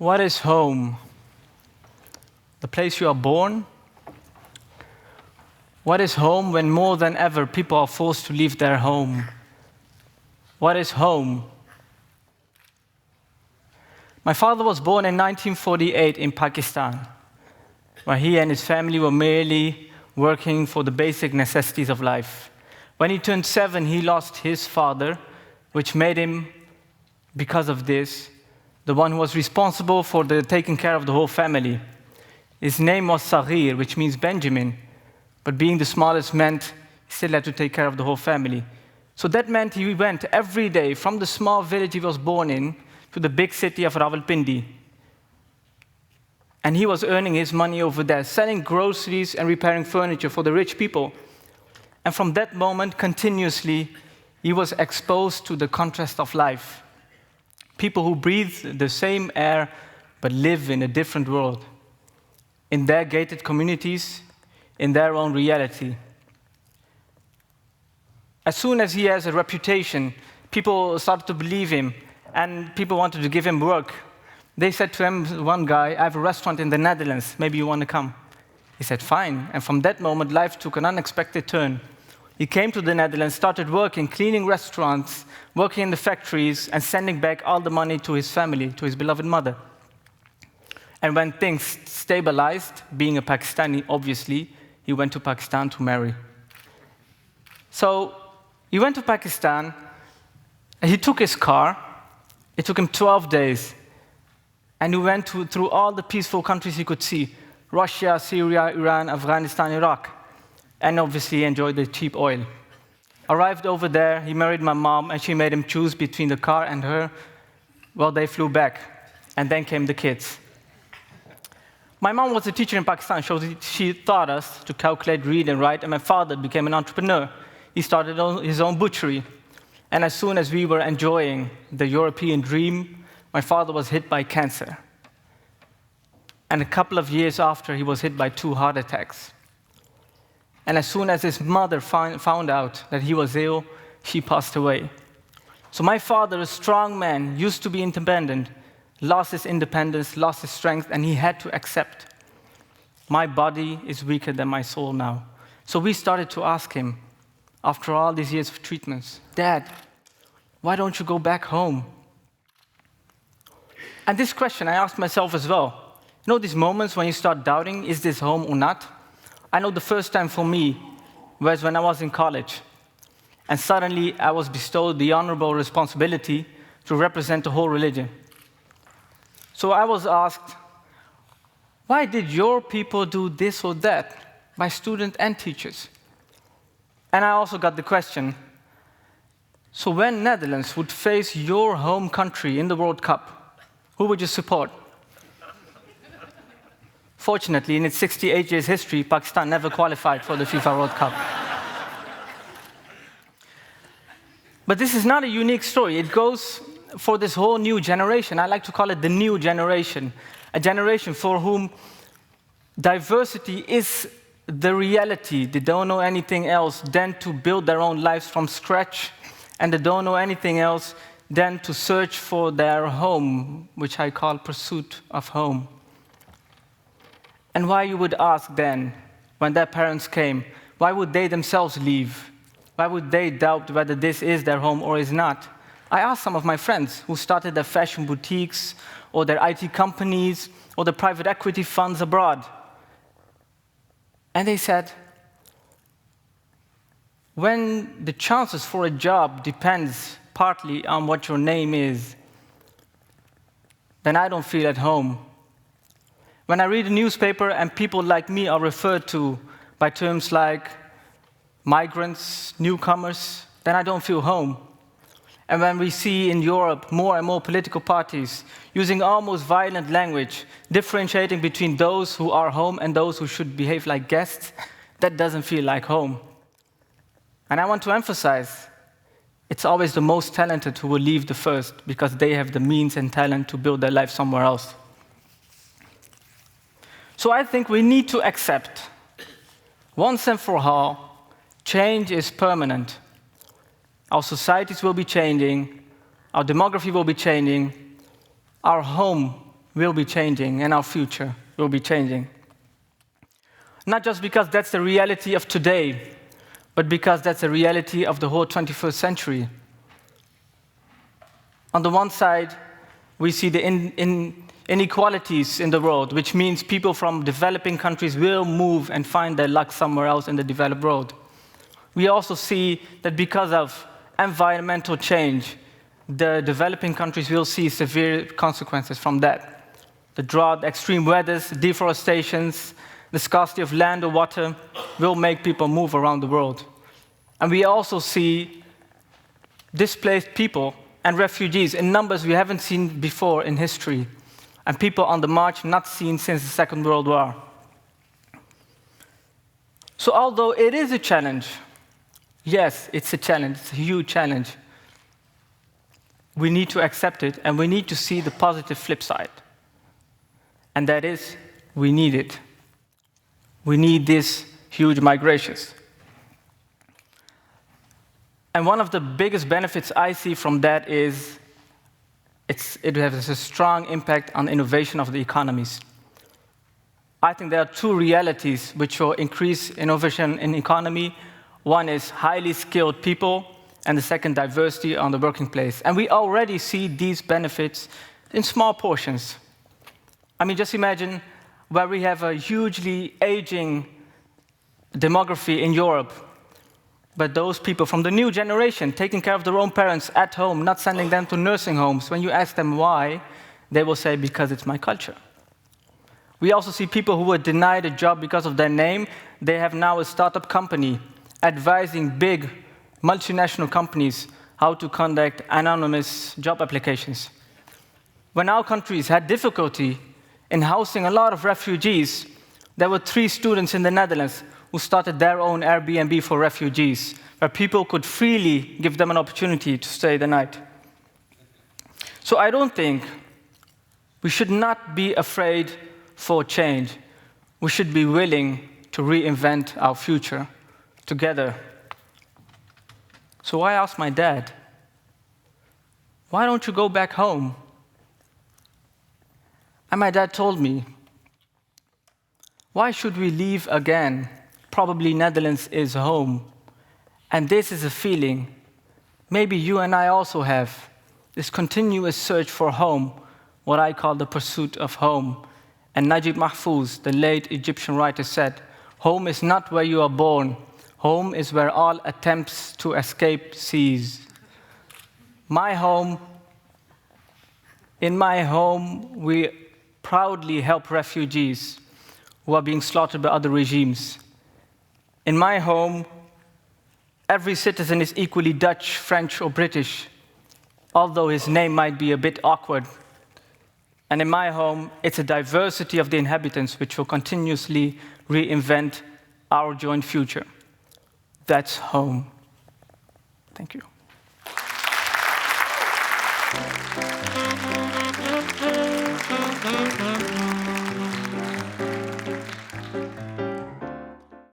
What is home? The place you are born? What is home when more than ever people are forced to leave their home? What is home? My father was born in 1948 in Pakistan, where he and his family were merely working for the basic necessities of life. When he turned 7, he lost his father, which made him, because of this, the one who was responsible for taking care of the whole family. His name was Saghir, which means Benjamin, but being the smallest meant he still had to take care of the whole family. So that meant he went every day from the small village he was born in to the big city of Rawalpindi. And he was earning his money over there, selling groceries and repairing furniture for the rich people. And from that moment, continuously, he was exposed to the contrast of life. People who breathe the same air but live in a different world, in their gated communities, in their own reality. As soon as he has a reputation, people started to believe him, and people wanted to give him work. They said to him, one guy, "I have a restaurant in the Netherlands, maybe you want to come?" He said, "Fine." And from that moment, life took an unexpected turn. He came to the Netherlands, started working, cleaning restaurants, working in the factories, and sending back all the money to his family, to his beloved mother. And when things stabilized, being a Pakistani, obviously, he went to Pakistan to marry. So he went to Pakistan, and he took his car. It took him 12 days. And he went through all the peaceful countries he could see: Russia, Syria, Iran, Afghanistan, Iraq. And obviously he enjoyed the cheap oil. Arrived over there, he married my mom, and she made him choose between the car and her. Well, they flew back, and then came the kids. My mom was a teacher in Pakistan, so she taught us to calculate, read, and write, and my father became an entrepreneur. He started his own butchery. And as soon as we were enjoying the European dream, my father was hit by cancer. And a couple of years after, he was hit by 2 heart attacks. And as soon as his mother found out that he was ill, she passed away. So my father, a strong man, used to be independent, lost his independence, lost his strength, and he had to accept, my body is weaker than my soul now. So we started to ask him, after all these years of treatments, "Dad, why don't you go back home?" And this question I asked myself as well. You know these moments when you start doubting, is this home or not? I know the first time for me was when I was in college. And suddenly I was bestowed the honorable responsibility to represent the whole religion. So I was asked, why did your people do this or that? My students and teachers. And I also got the question, so when Netherlands would face your home country in the World Cup, who would you support? Fortunately, in its 68 years history, Pakistan never qualified for the FIFA World Cup. But this is not a unique story. It goes for this whole new generation. I like to call it the new generation, a generation for whom diversity is the reality. They don't know anything else than to build their own lives from scratch, and they don't know anything else than to search for their home, which I call pursuit of home. And why, you would ask then, when their parents came, why would they themselves leave? Why would they doubt whether this is their home or is not? I asked some of my friends who started their fashion boutiques, or their IT companies, or their private equity funds abroad. And they said, when the chances for a job depends partly on what your name is, then I don't feel at home. When I read a newspaper and people like me are referred to by terms like migrants, newcomers, then I don't feel home. And when we see in Europe more and more political parties using almost violent language, differentiating between those who are home and those who should behave like guests, that doesn't feel like home. And I want to emphasize, it's always the most talented who will leave the first, because they have the means and talent to build their life somewhere else. So I think we need to accept, once and for all, change is permanent. Our societies will be changing, our demography will be changing, our home will be changing and our future will be changing. Not just because that's the reality of today, but because that's the reality of the whole 21st century. On the one side, we see the inequalities in the world, which means people from developing countries will move and find their luck somewhere else in the developed world. We also see that because of environmental change, the developing countries will see severe consequences from that. The drought, extreme weathers, deforestations, the scarcity of land or water will make people move around the world. And we also see displaced people and refugees in numbers we haven't seen before in history, and people on the march not seen since the Second World War. So although it is a challenge, yes, it's a challenge, it's a huge challenge, we need to accept it, and we need to see the positive flip side. And that is, we need it. We need these huge migrations. And one of the biggest benefits I see from that is it has a strong impact on innovation of the economies. I think there are two realities which will increase innovation in the economy. One is highly skilled people, and the second, diversity on the working place. And we already see these benefits in small portions. I mean, just imagine where we have a hugely aging demography in Europe, but those people from the new generation taking care of their own parents at home, not sending them to nursing homes, when you ask them why, they will say, because it's my culture. We also see people who were denied a job because of their name. They have now a startup company advising big multinational companies how to conduct anonymous job applications. When our countries had difficulty in housing a lot of refugees, there were 3 students in the Netherlands who started their own Airbnb for refugees, where people could freely give them an opportunity to stay the night. So I don't think we should not be afraid for change. We should be willing to reinvent our future together. So I asked my dad, why don't you go back home? And my dad told me, why should we leave again? Probably Netherlands is home. And this is a feeling maybe you and I also have, this continuous search for home, what I call the pursuit of home. And Najib Mahfouz, the late Egyptian writer, said, home is not where you are born. Home is where all attempts to escape cease. In my home, we proudly help refugees who are being slaughtered by other regimes. In my home, every citizen is equally Dutch, French, or British, although his name might be a bit awkward. And in my home, it's a diversity of the inhabitants which will continuously reinvent our joint future. That's home. Thank you.